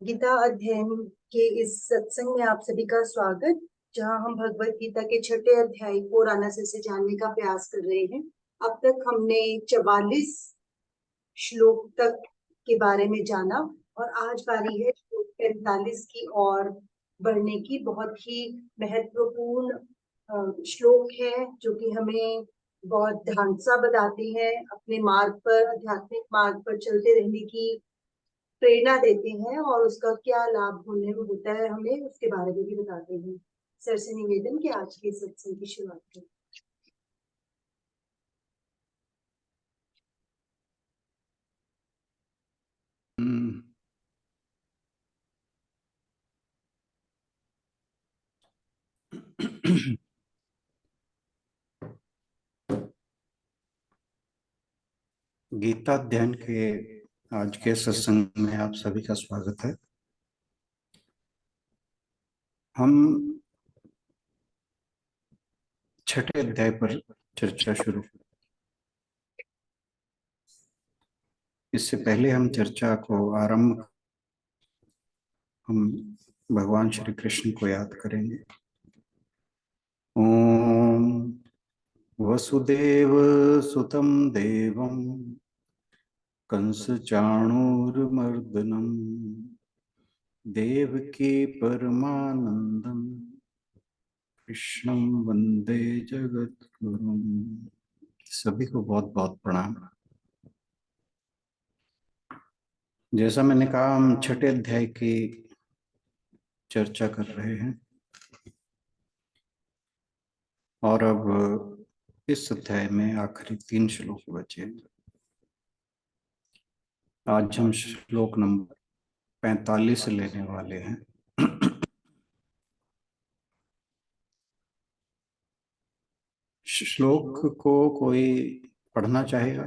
गीता अध्ययन के इस सत्संग में आप सभी का स्वागत। जहां हम भगवत गीता के छठे अध्याय को रानासिर से जानने का प्रयास कर रहे हैं। अब तक हमने 44 श्लोक तक के बारे में जाना और आज बारी है श्लोक 45 की ओर बढ़ने की। बहुत ही महत्वपूर्ण श्लोक है जो कि हमें बहुत ढांचा बताते हैं, अपने मार्ग पर, आध्यात्मिक मार्ग पर चलते रहने की प्रेरणा देते हैं और उसका क्या लाभ होने में होता है हमें उसके बारे में भी बताते हैं। सर से निवेदन कि आज के सत्संग की शुरुआत करें। गीता अध्ययन के आज के सत्संग में आप सभी का स्वागत है। हम छठे अध्याय पर चर्चा शुरू। इससे पहले हम चर्चा को आरंभ हम भगवान श्री कृष्ण को याद करेंगे। ओम वसुदेव सुतं देवं कंस चाणूरमर्दनम देवकी परमानंदम कृष्णं वंदे जगद्गुरुम। सभी को बहुत बहुत प्रणाम। जैसा मैंने कहा, हम छठे अध्याय की चर्चा कर रहे हैं और अब इस अध्याय में आखिरी 3 श्लोक बचे। आज हम श्लोक नंबर 45 लेने वाले हैं। श्लोक को कोई पढ़ना चाहेगा?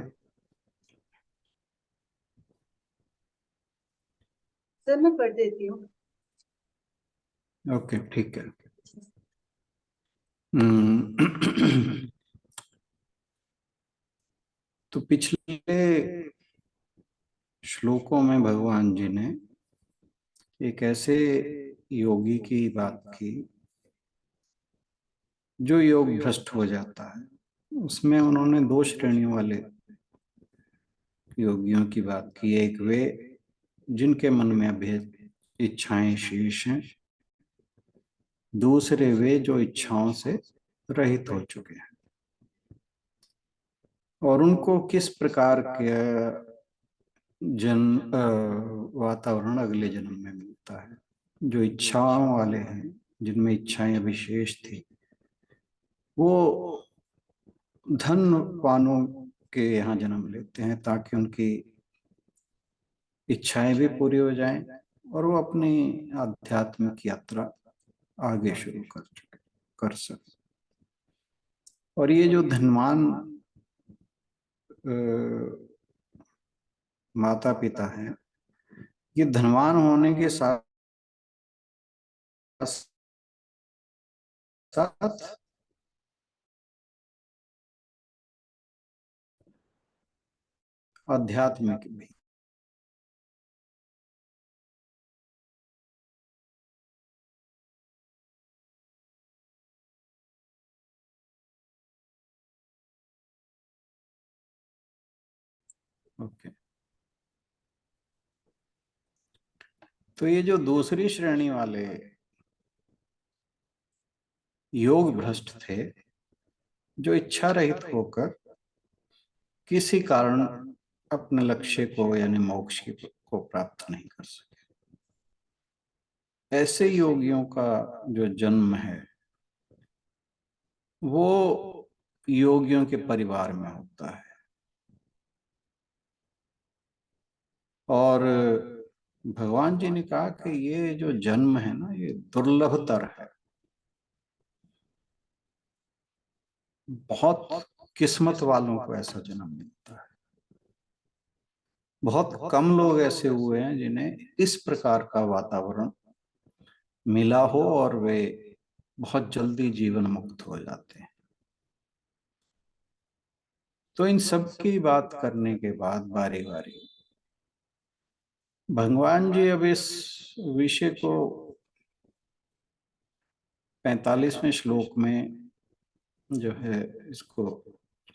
सर मैं पढ़ देती हूँ। ओके, ठीक है। तो पिछले श्लोकों में भगवान जी ने एक ऐसे योगी की बात की जो योग भ्रष्ट हो जाता है। उसमें उन्होंने 2 श्रेणियों वाले योगियों की बात की। एक वे जिनके मन में अभेद इच्छाएं शेष हैं, दूसरे वे जो इच्छाओं से रहित हो चुके हैं और उनको किस प्रकार के वातावरण अगले जन्म में मिलता है। जो इच्छाओं वाले हैं, जिनमें इच्छाएं अभी शेष थी, वो धनवानों के यहाँ जन्म लेते हैं ताकि उनकी इच्छाएं भी पूरी हो जाएं और वो अपनी आध्यात्मिक यात्रा आगे शुरू कर सके। और ये जो धनवान माता पिता हैं, ये धनवान होने के साथ साथ आध्यात्मिक भी। ओके, तो ये जो दूसरी श्रेणी वाले योग भ्रष्ट थे, जो इच्छा रहित होकर किसी कारण अपने लक्ष्य को यानी मोक्ष को प्राप्त नहीं कर सके, ऐसे योगियों का जो जन्म है वो योगियों के परिवार में होता है। और भगवान जी ने कहा कि ये जो जन्म है ना, ये दुर्लभतर है। बहुत किस्मत वालों को ऐसा जन्म मिलता है। बहुत कम लोग ऐसे हुए हैं जिन्हें इस प्रकार का वातावरण मिला हो और वे बहुत जल्दी जीवन मुक्त हो जाते हैं। तो इन सब की बात करने के बाद बारी बारी भगवान जी अब इस विषय को 45वें श्लोक में जो है इसको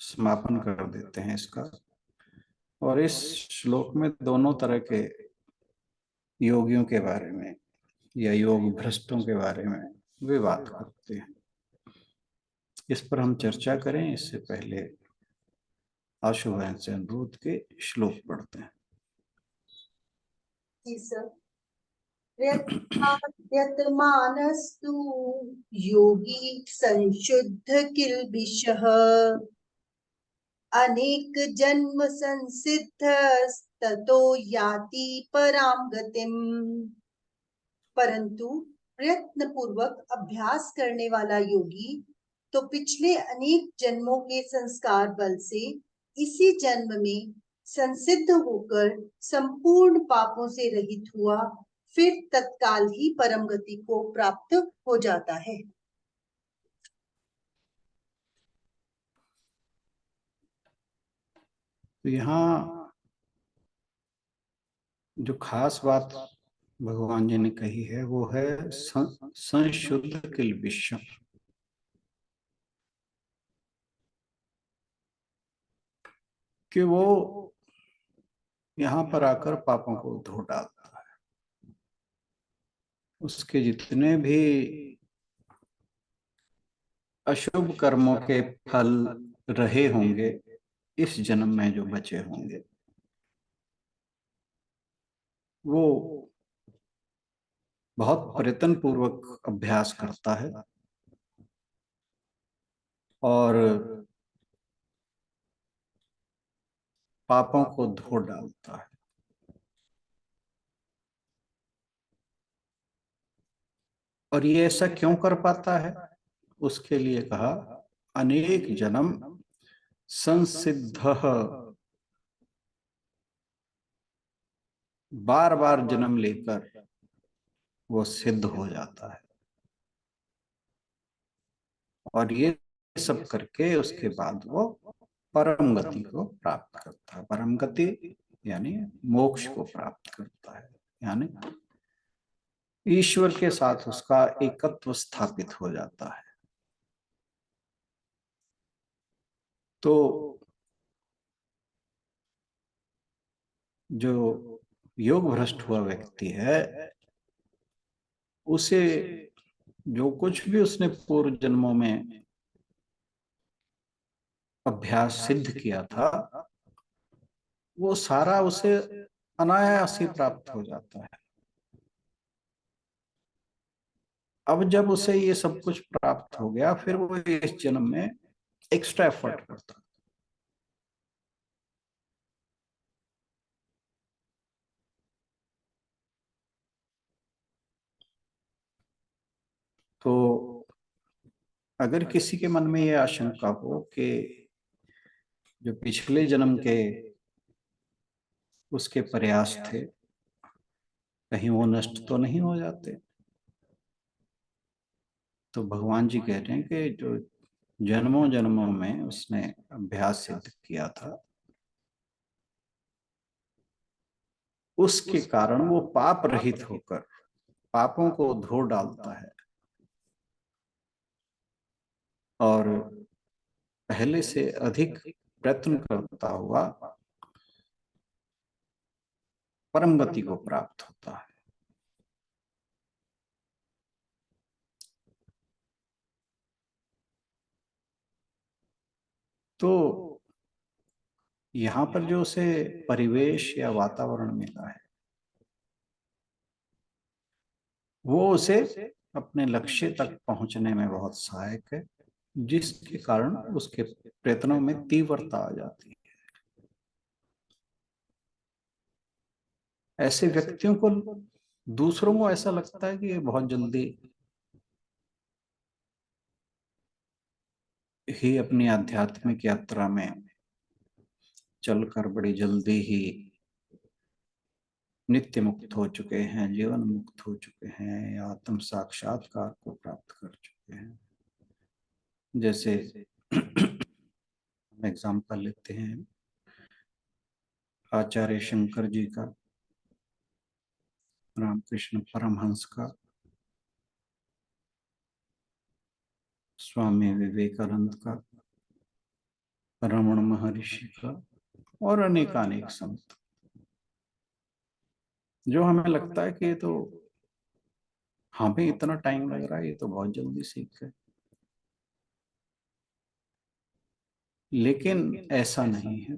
समापन कर देते हैं इसका। और इस श्लोक में दोनों तरह के योगियों के बारे में या योग भ्रष्टों के बारे में वे बात करते हैं। इस पर हम चर्चा करें इससे पहले आशु बहन से अनुरोध के श्लोक पढ़ते हैं। जी सर। यतमानस्तु योगी संशुद्ध किल्बिषः अनेक जन्म संसिद्ध ततो याति पराम गतिम। परंतु प्रयत्न पूर्वक अभ्यास करने वाला योगी तो पिछले अनेक जन्मों के संस्कार बल से इसी जन्म में संसिद्ध होकर संपूर्ण पापों से रहित हुआ फिर तत्काल ही परम गति को प्राप्त हो जाता है। तो यहाँ जो खास बात भगवान जी ने कही है वो है संशुद्ध किल्बिषम्। कि वो यहाँ पर आकर पापों को धो डालता है। उसके जितने भी अशुभ कर्मों के फल रहे होंगे इस जन्म में जो बचे होंगे वो बहुत प्रयत्न पूर्वक अभ्यास करता है और पापों को धो डालता है। और ये ऐसा क्यों कर पाता है? उसके लिए कहा अनेक जन्म संसिद्ध, बार बार जन्म लेकर वो सिद्ध हो जाता है। और ये सब करके उसके बाद वो परम गति को प्राप्त करता है। परम गति यानी मोक्ष को प्राप्त करता है, यानी ईश्वर के साथ उसका एकत्व स्थापित हो जाता है। तो जो योग भ्रष्ट हुआ व्यक्ति है उसे जो कुछ भी उसने पूर्व जन्मों में अभ्यास सिद्ध किया था वो सारा उसे अनायास ही प्राप्त हो जाता है। अब जब उसे ये सब कुछ प्राप्त हो गया फिर वो इस जन्म में एक्स्ट्रा एफर्ट करता। तो अगर किसी के मन में यह आशंका हो कि जो पिछले जन्म के उसके प्रयास थे कहीं वो नष्ट तो नहीं हो जाते, तो भगवान जी कह रहे हैं कि जो जन्मों जन्मों में उसने अभ्यास सिद्ध किया था उसके कारण वो पाप रहित होकर पापों को धो डालता है और पहले से अधिक प्रयत्न करता हुआ परम गति को प्राप्त होता है। तो यहाँ पर जो उसे परिवेश या वातावरण मिला है वो उसे अपने लक्ष्य तक पहुंचने में बहुत सहायक है, जिसके कारण उसके प्रयत्नों में तीव्रता आ जाती है। ऐसे व्यक्तियों को दूसरों को ऐसा लगता है कि ये बहुत जल्दी ही अपनी आध्यात्मिक यात्रा में चलकर बड़ी जल्दी ही नित्य मुक्त हो चुके हैं, जीवन मुक्त हो चुके हैं या आत्म साक्षात्कार को प्राप्त कर चुके हैं। जैसे हम एग्जाम्पल लेते हैं आचार्य शंकर जी का। रामकृष्ण परमहंस का, स्वामी विवेकानंद का, रमण महर्षि का और अनेकानेक संत, जो हमें लगता है कि ये तो हमें इतना टाइम लग रहा है, ये तो बहुत जल्दी सीख गए, लेकिन ऐसा नहीं है।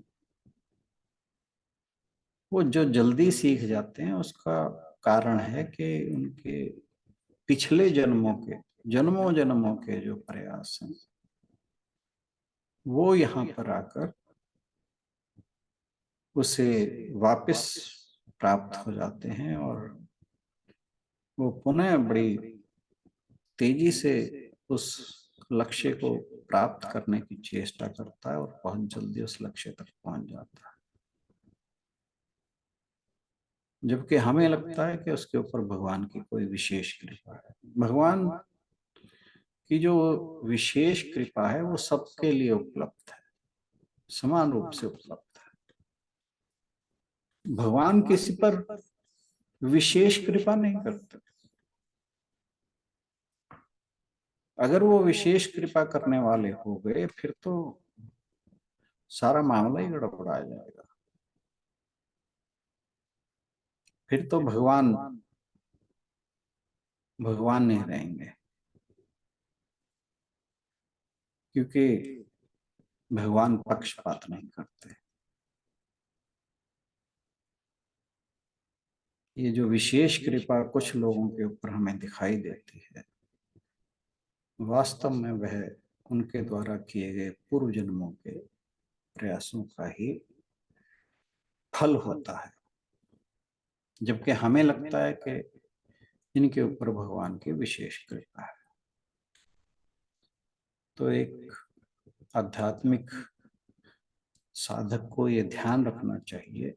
वो जो जल्दी सीख जाते हैं उसका कारण है कि उनके पिछले जन्मों जन्मों के जो प्रयास हैं वो यहाँ पर आकर उसे वापस प्राप्त हो जाते हैं और वो पुनः बड़ी तेजी से उस लक्ष्य को प्राप्त करने की चेष्टा करता है और बहुत जल्दी उस लक्ष्य तक पहुंच जाता है। जबकि हमें लगता है कि उसके ऊपर भगवान की कोई विशेष कृपा है। भगवान की जो विशेष कृपा है वो सबके लिए उपलब्ध है, समान रूप से उपलब्ध है। भगवान किसी पर विशेष कृपा नहीं करते। अगर वो विशेष कृपा करने वाले हो गए फिर तो सारा मामला ही गड़बड़ा जाएगा। फिर तो भगवान भगवान नहीं रहेंगे, क्योंकि भगवान पक्षपात नहीं करते। ये जो विशेष कृपा कुछ लोगों के ऊपर हमें दिखाई देती है, वास्तव में वह उनके द्वारा किए गए पूर्व जन्मों के प्रयासों का ही फल होता है। जबकि हमें लगता है कि इनके ऊपर भगवान की विशेष कृपा है। तो एक आध्यात्मिक साधक को ये ध्यान रखना चाहिए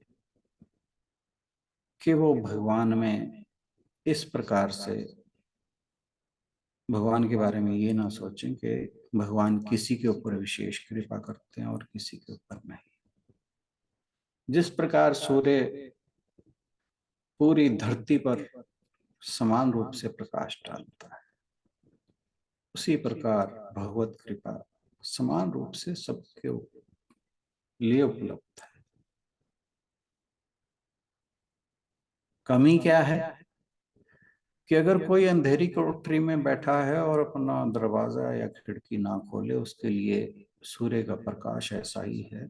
कि वो भगवान में इस प्रकार से भगवान के बारे में ये ना सोचें कि भगवान किसी के ऊपर विशेष कृपा करते हैं और किसी के ऊपर नहीं। जिस प्रकार सूर्य पूरी धरती पर समान रूप से प्रकाश डालता है, उसी प्रकार भगवत कृपा समान रूप से सबके लिए उपलब्ध है। कमी क्या है कि अगर कोई अंधेरी कोठरी में बैठा है और अपना दरवाजा या खिड़की ना खोले, उसके लिए सूर्य का प्रकाश ऐसा ही है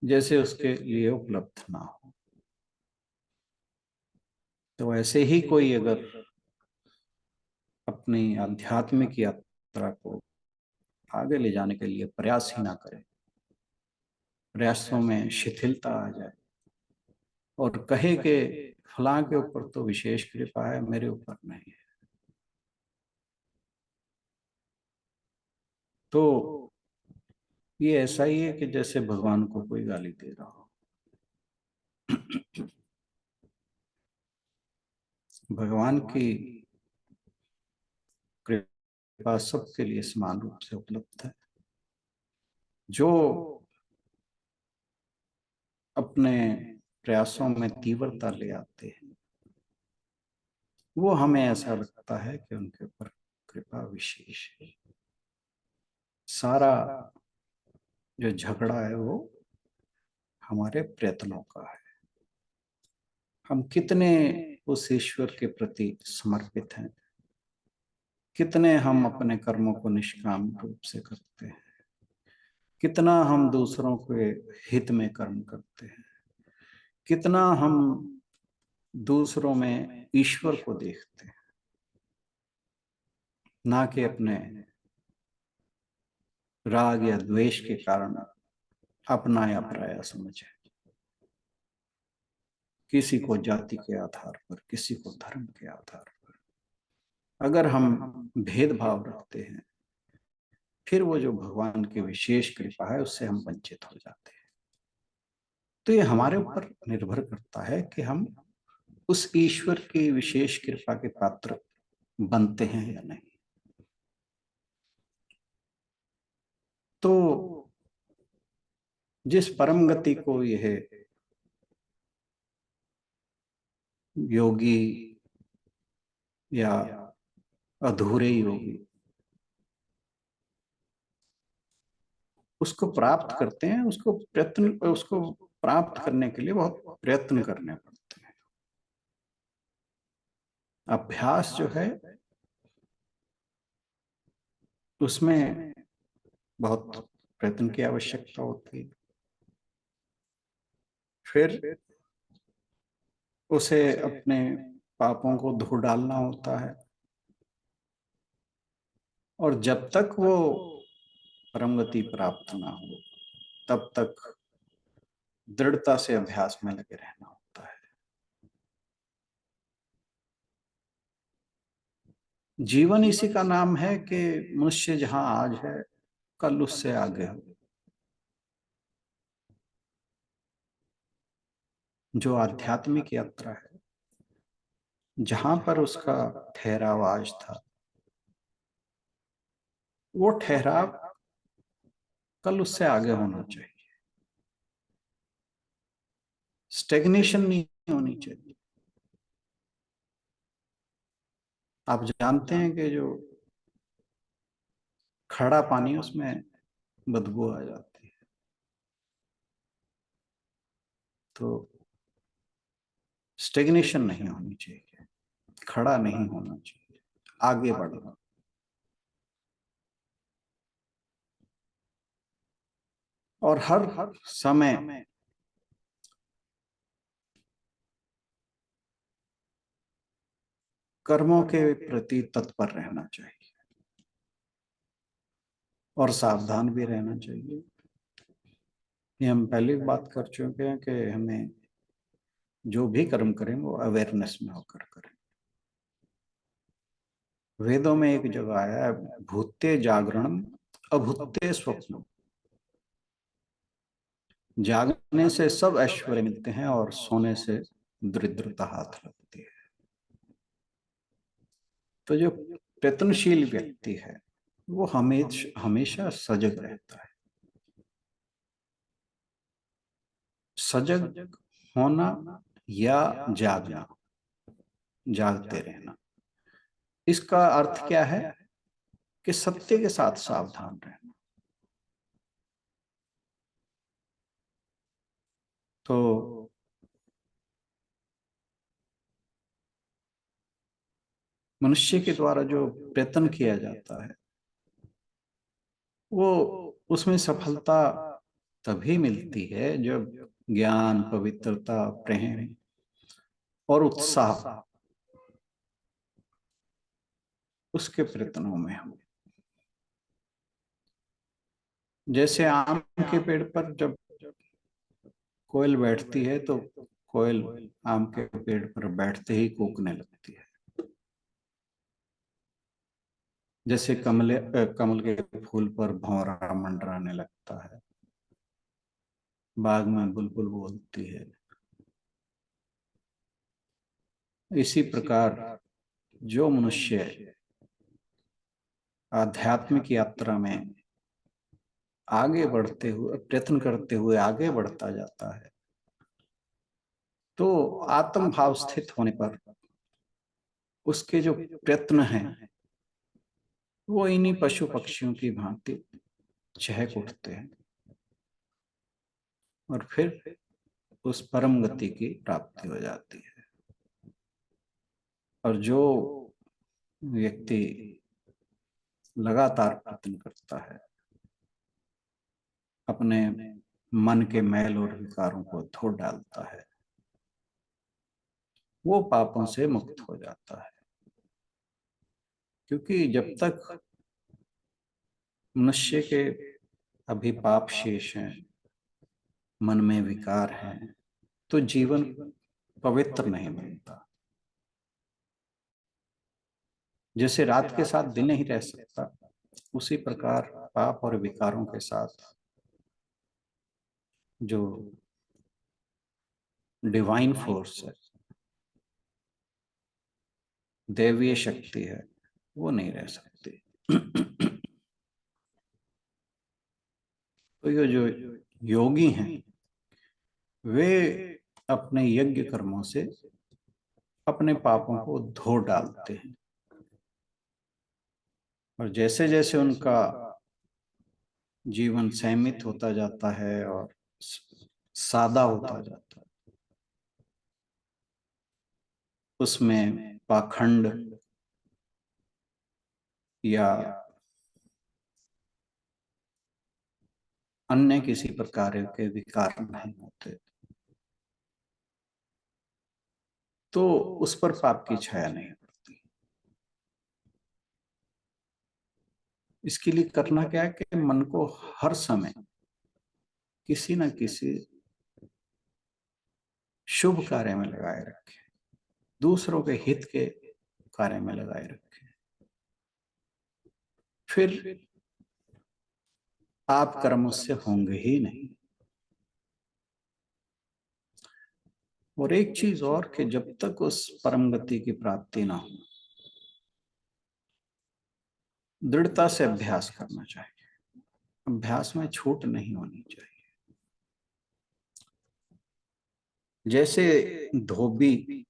जैसे उसके लिए उपलब्ध ना हो। तो ऐसे ही कोई अगर अपनी आध्यात्मिक यात्रा को आगे ले जाने के लिए प्रयास ही ना करे, प्रयासों में शिथिलता आ जाए और कहे कि फलां के ऊपर तो विशेष कृपा है, मेरे ऊपर नहीं है, तो ये ऐसा ही है कि जैसे भगवान को कोई गाली दे रहा हो। भगवान की कृपा सबके लिए समान रूप से उपलब्ध है। जो अपने प्रयासों में तीव्रता ले आते हैं, वो हमें ऐसा लगता है कि उनके ऊपर कृपा विशेष है। सारा जो झगड़ा है वो हमारे प्रयत्नों का है। हम कितने उस ईश्वर के प्रति समर्पित हैं, कितने हम अपने कर्मों को निष्काम रूप से करते हैं, कितना हम दूसरों के हित में कर्म करते हैं, कितना हम दूसरों में ईश्वर को देखते हैं, ना कि अपने राग या द्वेष के कारण अपना या पराया समझे। किसी को जाति के आधार पर, किसी को धर्म के आधार पर अगर हम भेदभाव रखते हैं, फिर वो जो भगवान की विशेष कृपा है उससे हम वंचित हो जाते हैं। तो ये हमारे ऊपर निर्भर करता है कि हम उस ईश्वर की विशेष कृपा के पात्र बनते हैं या नहीं। तो जिस परम गति को यह योगी या अधूरे योगी उसको प्राप्त करते हैं, उसको प्राप्त करने के लिए बहुत प्रयत्न करने पड़ते हैं। अभ्यास जो है उसमें बहुत प्रयत्न की आवश्यकता होती है। फिर उसे अपने पापों को धो डालना होता है, और जब तक वो परम गति प्राप्त ना हो तब तक दृढ़ता से अभ्यास में लगे रहना होता है। जीवन इसी का नाम है कि मनुष्य जहां आज है कल उससे आगे हो। जो आध्यात्मिक यात्रा है, जहां पर उसका ठहराव आज था, वो ठहराव कल उससे आगे होना चाहिए। स्टेग्नेशन नहीं होनी चाहिए। आप जानते हैं कि जो खड़ा पानी उसमें बदबू आ जाती है, तो स्टेग्नेशन नहीं होनी चाहिए, खड़ा नहीं होना चाहिए, आगे बढ़ना। और हर समय कर्मों के प्रति तत्पर रहना चाहिए और सावधान भी रहना चाहिए। ये हम पहले भी बात कर चुके हैं कि हमें जो भी कर्म करें वो अवेयरनेस में होकर करें। वेदों में एक जगह आया है, भूते जागरणम अभूते स्वप्न। जागने से सब ऐश्वर्य मिलते हैं और सोने से दरिद्रता हाथ लगती है। तो जो प्रयत्नशील व्यक्ति है वो हमेशा सजग रहता है। सजग होना या जागना, जागते रहना, इसका अर्थ क्या है कि सत्य के साथ सावधान रहना। तो मनुष्य के द्वारा जो प्रयत्न किया जाता है वो उसमें सफलता तभी मिलती है जब ज्ञान, पवित्रता, प्रेम और उत्साह उसके प्रयत्नों में हो। जैसे आम के पेड़ पर जब कोयल बैठती है तो कोयल आम के पेड़ पर बैठते ही कूकने लगती है। जैसे कमल के फूल पर भंवरा मंडराने लगता है, बाग में बुलबुल बोलती है। इसी प्रकार जो मनुष्य आध्यात्मिक यात्रा में आगे बढ़ते हुए, प्रयत्न करते हुए आगे बढ़ता जाता है, तो आत्म भाव स्थित होने पर उसके जो प्रयत्न हैं वो इन्हीं पशु पक्षियों की भांति चहक उठते हैं और फिर उस परम गति की प्राप्ति हो जाती है। और जो व्यक्ति लगातार प्रयत्न करता है, अपने मन के मैल और विकारों को धो डालता है, वो पापों से मुक्त हो जाता है। क्योंकि जब तक मनुष्य के अभी पाप शेष हैं, मन में विकार हैं, तो जीवन पवित्र नहीं बनता। जैसे रात के साथ दिन नहीं रह सकता, उसी प्रकार पाप और विकारों के साथ जो डिवाइन फोर्स है, दैवीय शक्ति है, वो नहीं रह सकती। तो ये जो योगी हैं वे अपने यज्ञ कर्मों से अपने पापों को धो डालते हैं, और जैसे जैसे उनका जीवन संयमित होता जाता है और सादा होता जाता है, उसमें पाखंड या अन्य किसी प्रकार के विकार नहीं होते, तो उस पर पाप की छाया नहीं पड़ती। इसके लिए करना क्या है कि मन को हर समय किसी न किसी शुभ कार्य में लगाए रखें, दूसरों के हित के कार्य में लगाए रखें, फिर पाप कर्म उससे होंगे ही नहीं। और एक चीज और कि जब तक उस परम गति की प्राप्ति ना हो, दृढ़ता से अभ्यास करना चाहिए, अभ्यास में छूट नहीं होनी चाहिए। जैसे धोबी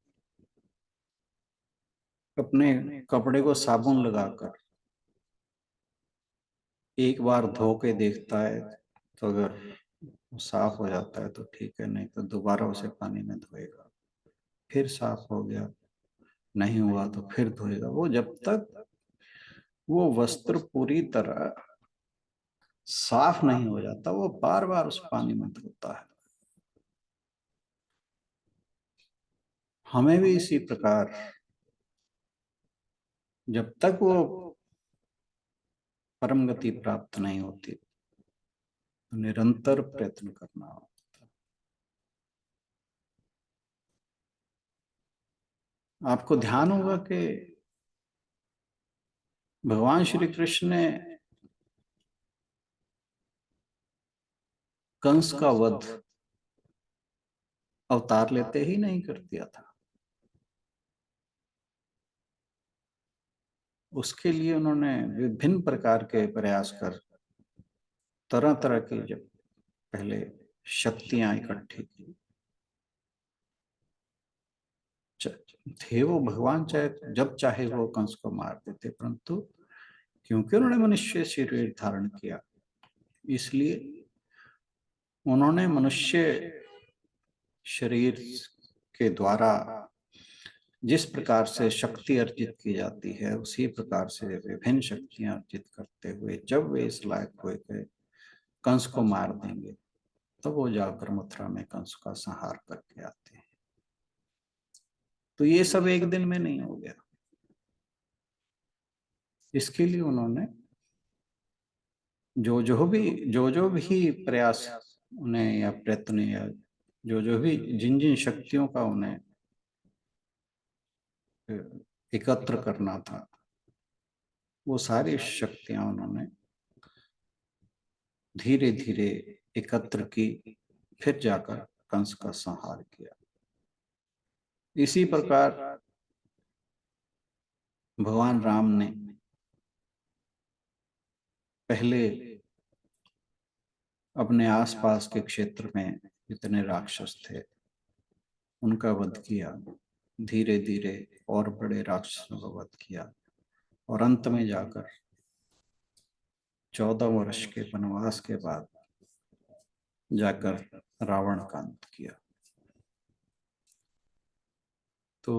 अपने कपड़े को साबुन लगाकर एक बार धो के देखता है, तो अगर साफ हो जाता है तो ठीक है, नहीं तो दोबारा उसे पानी में धोएगा, फिर साफ हो गया, नहीं हुआ तो फिर धोएगा। वो जब तक वो वस्त्र पूरी तरह साफ नहीं हो जाता, वो बार बार उस पानी में धोता है। हमें भी इसी प्रकार जब तक वो परम गति प्राप्त नहीं होती, तो निरंतर प्रयत्न करना होता है। आपको ध्यान होगा कि भगवान श्री कृष्ण ने कंस का वध अवतार लेते ही नहीं कर दिया था। उसके लिए उन्होंने विभिन्न प्रकार के प्रयास कर तरह तरह की जब पहले शक्तियां इकट्ठी की, थे वो भगवान, चाहे जब चाहे वो कंस को मार देते, परंतु क्योंकि उन्होंने मनुष्य शरीर धारण किया, इसलिए उन्होंने मनुष्य शरीर के द्वारा जिस प्रकार से शक्ति अर्जित की जाती है, उसी प्रकार से विभिन्न शक्तियां अर्जित करते हुए जब वे इस लायक हुए कि कंस को मार देंगे, तो वो जाकर मथुरा में कंस का संहार करके आते हैं। तो ये सब एक दिन में नहीं हो गया। इसके लिए उन्होंने जो भी प्रयास उन्हें या प्रयत्न या जो भी जिन जिन शक्तियों का उन्हें एकत्र करना था, वो सारी शक्तियां उन्होंने धीरे धीरे एकत्र की, फिर जाकर कंस का संहार किया। इसी प्रकार भगवान राम ने पहले अपने आसपास के क्षेत्र में जितने राक्षस थे उनका वध किया, धीरे धीरे और बड़े राक्षसों का वध किया, और अंत में जाकर 14 वर्ष के वनवास के बाद जाकर रावण का अंत किया। तो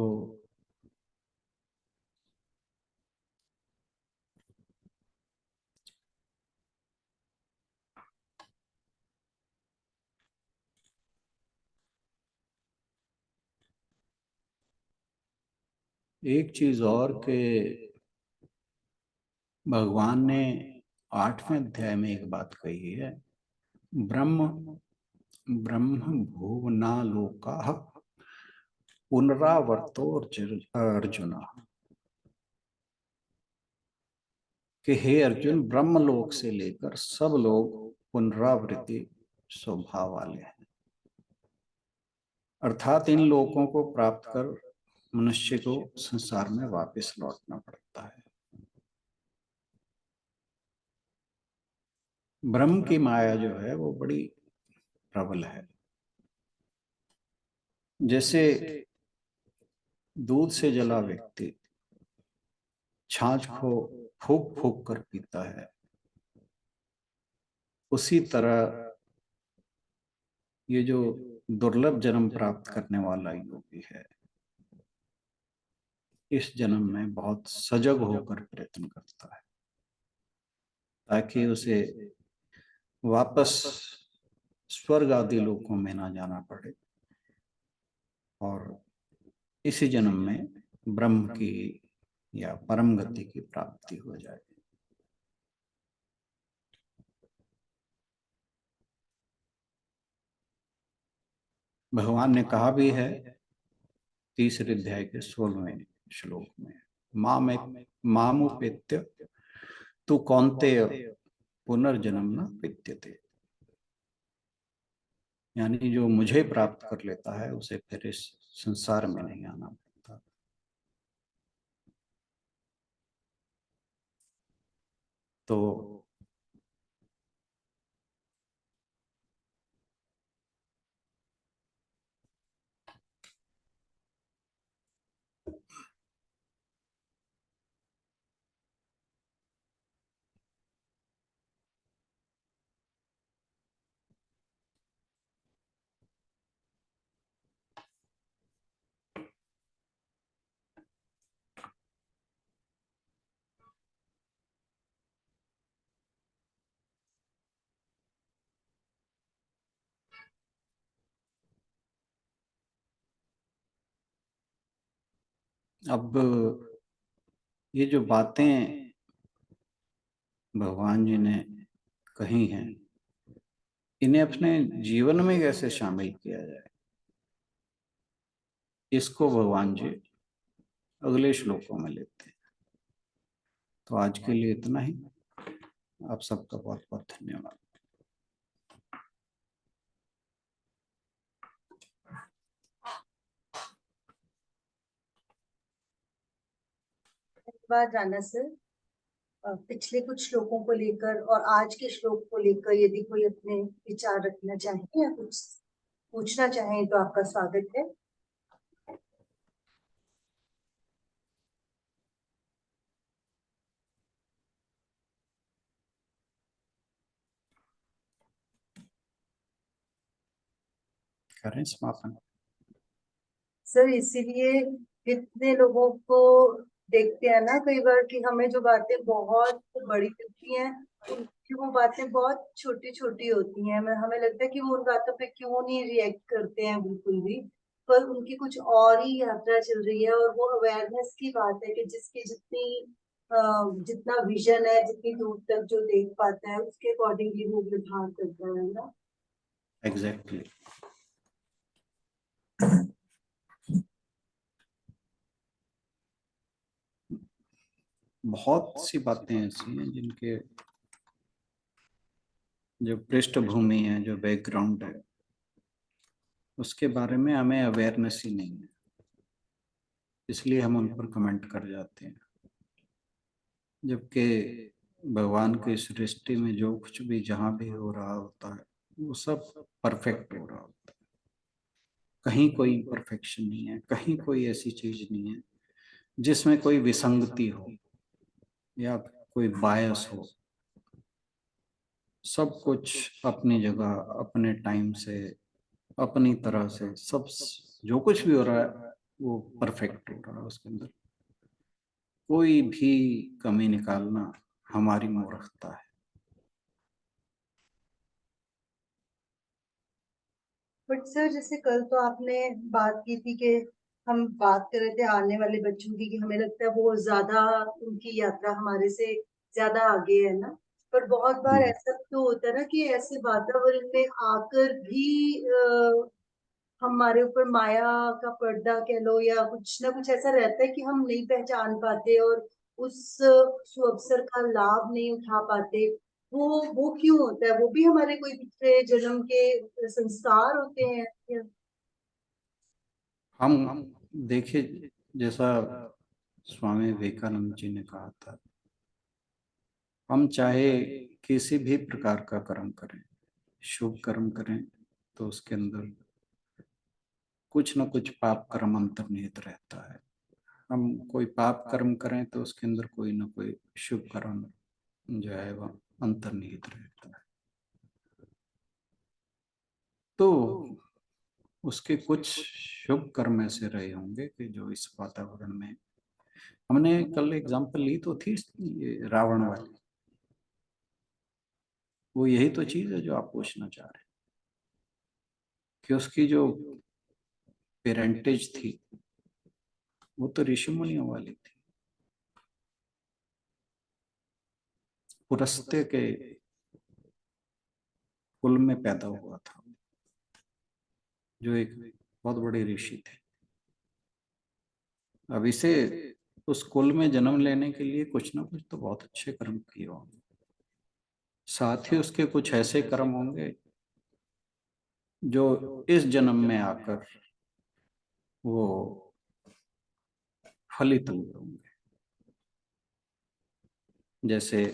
एक चीज और के भगवान ने 8वें अध्याय में एक बात कही है, ब्रह्म ब्रह्म भुवनालोका पुनरावर्तो अर्जुन, कि हे अर्जुन, ब्रह्मलोक से लेकर सब लोग पुनरावृत्ति स्वभाव वाले हैं, अर्थात इन लोकों को प्राप्त कर मनुष्य को संसार में वापस लौटना पड़ता है। ब्रह्म की माया जो है वो बड़ी प्रबल है। जैसे दूध से जला व्यक्ति छाछ को फूक फूक कर पीता है, उसी तरह ये जो दुर्लभ जन्म प्राप्त करने वाला योगी है, इस जन्म में बहुत सजग होकर प्रयत्न करता है ताकि उसे वापस स्वर्ग आदि लोकों में ना जाना पड़े और इसी जन्म में ब्रह्म की या परम गति की प्राप्ति हो जाए। भगवान ने कहा भी है तीसरे अध्याय के 16वें श्लोक में, मामुपेत्य तु कौन्तेय पुनर्जन्म न विद्यते, यानी जो मुझे प्राप्त कर लेता है उसे फिर इस संसार में नहीं आना पड़ता। तो अब ये जो बातें भगवान जी ने कही हैं, इन्हें अपने जीवन में कैसे शामिल किया जाए, इसको भगवान जी अगले श्लोकों में लेते हैं। तो आज के लिए इतना ही। आप सबका बहुत बहुत धन्यवाद। धन्यवाद राणा सर। पिछले कुछ श्लोकों को लेकर और आज के श्लोक को लेकर यदि कोई अपने विचार रखना चाहे या कुछ पूछना चाहें तो आपका स्वागत है। करें समापन। सर इसीलिए कितने लोगों को देखते हैं ना कई बार कि हमें जो बातें बहुत बड़ी लगती हैं, उनकी वो बातें बहुत छोटी छोटी होती हैं। हमें लगता है कि वो उन बातों पे क्यों नहीं रिएक्ट करते हैं बिल्कुल भी, पर उनकी कुछ और ही यात्रा चल रही है। और वो अवेयरनेस की बात है कि जिसकी जितना विजन है, जितनी दूर तक जो देख पाता है, उसके अकॉर्डिंगली वो व्यवहार करता है ना। एग्जैक्टली। बहुत सी बातें ऐसी हैं जिनके जो पृष्ठभूमि है, जो बैकग्राउंड है, उसके बारे में हमें अवेयरनेस ही नहीं है, इसलिए हम उन पर कमेंट कर जाते हैं। जबकि भगवान की सृष्टि में जो कुछ भी जहाँ भी हो रहा होता है वो सब परफेक्ट हो रहा होता है। कहीं कोई इम्परफेक्शन नहीं है, कहीं कोई ऐसी चीज नहीं है जिसमें कोई विसंगति हो या कोई बायस हो। सब कुछ अपनी जगह, अपने टाइम से, अपनी तरह से, सब जो कुछ भी हो रहा है वो परफेक्ट हो रहा है। उसके अंदर कोई भी कमी निकालना हमारी मूर्खता है। बट सर जैसे कल तो आपने बात की थी कि हम बात कर रहे थे आने वाले बच्चों की, कि हमें लगता है वो ज्यादा, उनकी यात्रा हमारे से ज्यादा आगे है ना। पर बहुत बार ऐसा तो होता है ना कि ऐसे वातावरण में आकर भी हमारे ऊपर माया का पर्दा कह लो या कुछ ना कुछ ऐसा रहता है कि हम नहीं पहचान पाते और उस सुअवसर का लाभ नहीं उठा पाते। वो क्यों होता है? वो भी हमारे कोई पिछले जन्म के संस्कार होते हैं हम देखिए, जैसा स्वामी विवेकानंद जी ने कहा था, हम चाहे किसी भी प्रकार का कर्म करें, शुभ कर्म करें, तो उसके अंदर कुछ न कुछ पाप कर्म अंतर्निहित रहता है। हम कोई पाप कर्म करें तो उसके अंदर कोई ना कोई शुभ कर्म जो है वह अंतर्निहित रहता है। तो उसके कुछ शुभ कर्म ऐसे रहे होंगे कि जो इस वातावरण में, हमने कल एग्जांपल ली तो थी ये रावण वाली, वो यही तो चीज है जो आप पूछना चाह रहे हैं कि उसकी जो पेरेंटेज थी वो तो ऋषि मुनियों वाली थी। पुरस्त्य के कुल में पैदा हुआ था, जो एक बहुत बड़े ऋषि थे। अब इसे उस कुल में जन्म लेने के लिए कुछ ना कुछ तो बहुत अच्छे कर्म किए होंगे, साथ ही उसके कुछ ऐसे कर्म होंगे जो इस जन्म में आकर वो फलित हुए होंगे। जैसे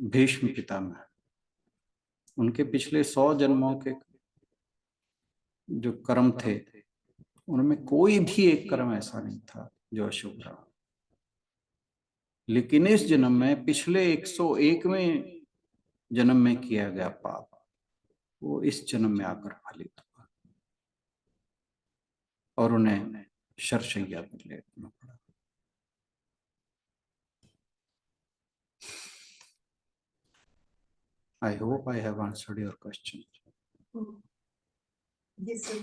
भीष्म पितामह, उनके पिछले 100 जन्मों के जो कर्म थे उनमें कोई भी एक कर्म ऐसा नहीं था जो अशुभ रहा, लेकिन इस जन्म में पिछले 101वें जन्म में किया गया पाप वो इस जन्म में आकर फलित हुआ और उन्हें शरशैया पर लेटना पड़ा। I hope I have answered your question. Yes, sir.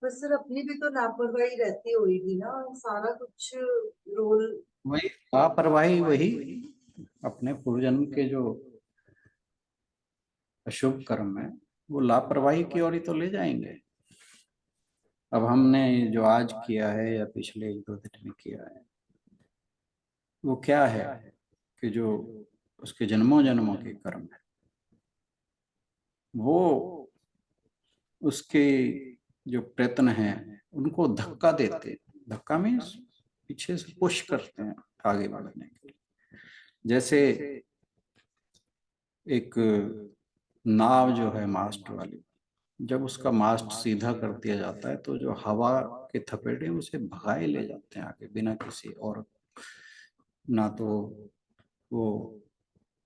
बस सर अपनी भी तो लापरवाही रहती होगी ना, सारा कुछ रोल। वही लापरवाही, वही अपने पूर्व जन्म के जो अशुभ कर्म है वो लापरवाही की ओर ही तो ले जाएंगे। अब हमने जो आज किया है या पिछले 1-2 दिन में किया है वो क्या है कि जो उसके जन्मों जन्मों के कर्म है वो उसके जो प्रयत्न हैं उनको धक्का देते, धक्का मीन्स पीछे से पुश करते हैं आगे बढ़ने के लिए। जैसे एक नाव जो है मास्ट वाली, जब उसका मास्ट सीधा कर दिया जाता है तो जो हवा के थपेड़े उसे भगाए ले जाते हैं आगे बिना किसी और, ना तो वो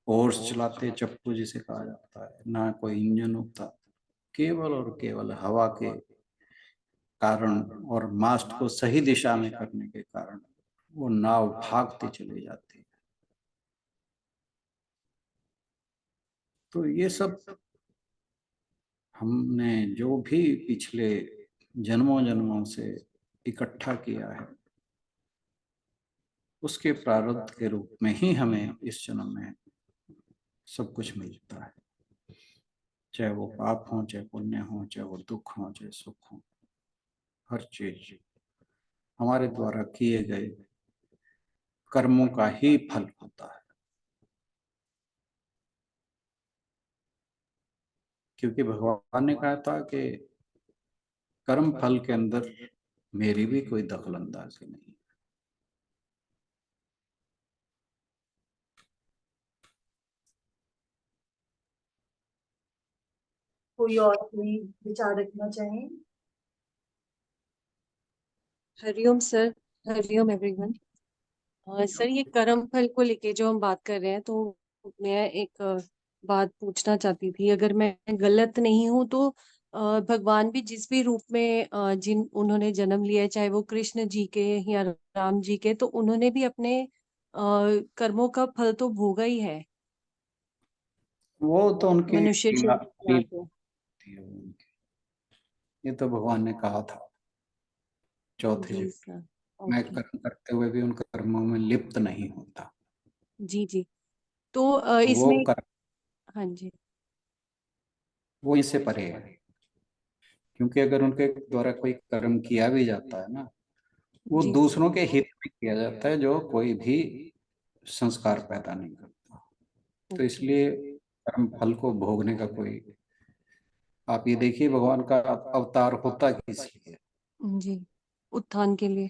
ओर्स चलाते चप्पू जिसे कहा जाता है, ना कोई इंजन होता, केवल और केवल हवा के कारण और मास्ट को सही दिशा में करने के कारण वो नाव भागती चली जाती है। तो ये सब हमने जो भी पिछले जन्मों जन्मों से इकट्ठा किया है उसके प्रारब्ध के रूप में ही हमें इस जन्म में सब कुछ मिलता है, चाहे वो पाप हो, चाहे पुण्य हो, चाहे वो दुख हो, चाहे सुख हो, हर चीज हमारे द्वारा किए गए कर्मों का ही फल होता है। क्योंकि भगवान ने कहा था कि कर्म फल के अंदर मेरी भी कोई दखल अंदाजी नहीं। कोई और कोई विचार रखना चाहें? Hariom sir, Hariom everyone. Sir ये कर्म फल को लेके जो हम बात कर रहे हैं तो मैं एक बात पूछना चाहती थी, अगर मैं गलत नहीं हूँ तो भगवान भी जिस भी रूप में जिन उन्होंने जन्म लिया है, चाहे वो कृष्ण जी के या राम जी के, तो उन्होंने भी अपने कर्मों का फल तो भोगा ही है वो तो उनकी मनुष्य लीला शरीर लीला को। थी उनकी। ये तो भगवान ने कहा था चौथे जी युग, सर, मैं ओके। कर्म करते हुए भी उन कर्मों में लिप्त नहीं होता। जी जी, तो वो इसमें कर्म हाँ जी वो इससे परे है, क्योंकि अगर उनके द्वारा कोई कर्म किया भी जाता है ना वो जी दूसरों के हित में किया जाता है, जो कोई भी संस्कार पैदा नहीं करता। तो ओके इसलिए कर्म फल को भोगने का कोई, आप ये देखिए भगवान का अवतार होता किस लिए। जी, उत्थान के लिए।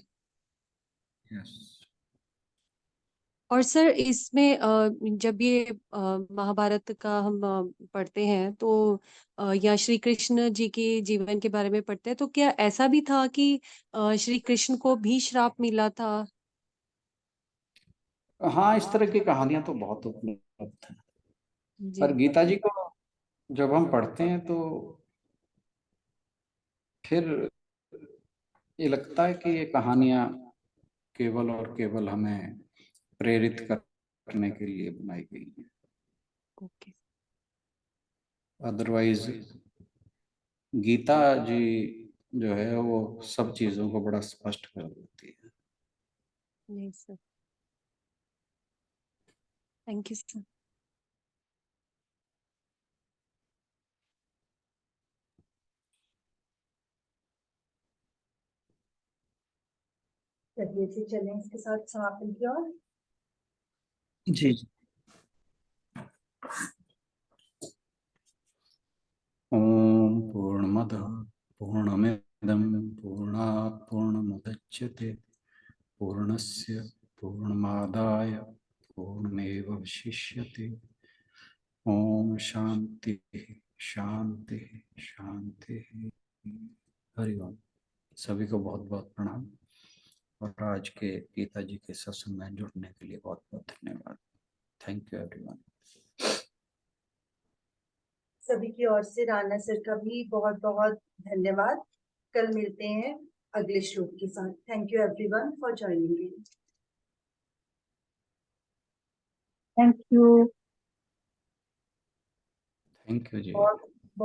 यस। और सर इसमें जब ये महाभारत का हम पढ़ते हैं तो या श्री कृष्ण जी के जीवन के बारे में पढ़ते हैं तो क्या ऐसा भी था कि श्री कृष्ण को भी श्राप मिला था? हाँ, इस तरह की कहानियां तो बहुत उपलब्ध हैं, जी। पर गीता जी को जब हम पढ़ते हैं तो फिर ये लगता है कि ये कहानियां केवल और केवल हमें प्रेरित करने के लिए बनाई गई हैं। ओके। अदरवाइज गीता जी जो है वो सब चीजों को बड़ा स्पष्ट कर देती है। नहीं सर, थैंक यू सर। चलिए फिर चलें इसके साथ समापन की ओर। जी। ओम पूर्णमद पूर्णमिदं पूर्णात् पूर्णमुदच्यते पूर्णस्य पूर्णमादाय पूर्णमेवावशिष्यते। ओम शांति शांति शांति। हरिओम। सभी को बहुत बहुत प्रणाम और आज के गीता जी के सत्संग में जुड़ने के लिए बहुत बहुत धन्यवाद। Thank you everyone. सभी की ओर से राणा सर का भी बहुत बहुत धन्यवाद। कल मिलते हैं अगले श्लोक के साथ। Thank you everyone for joining. Thank you. Thank you जी। और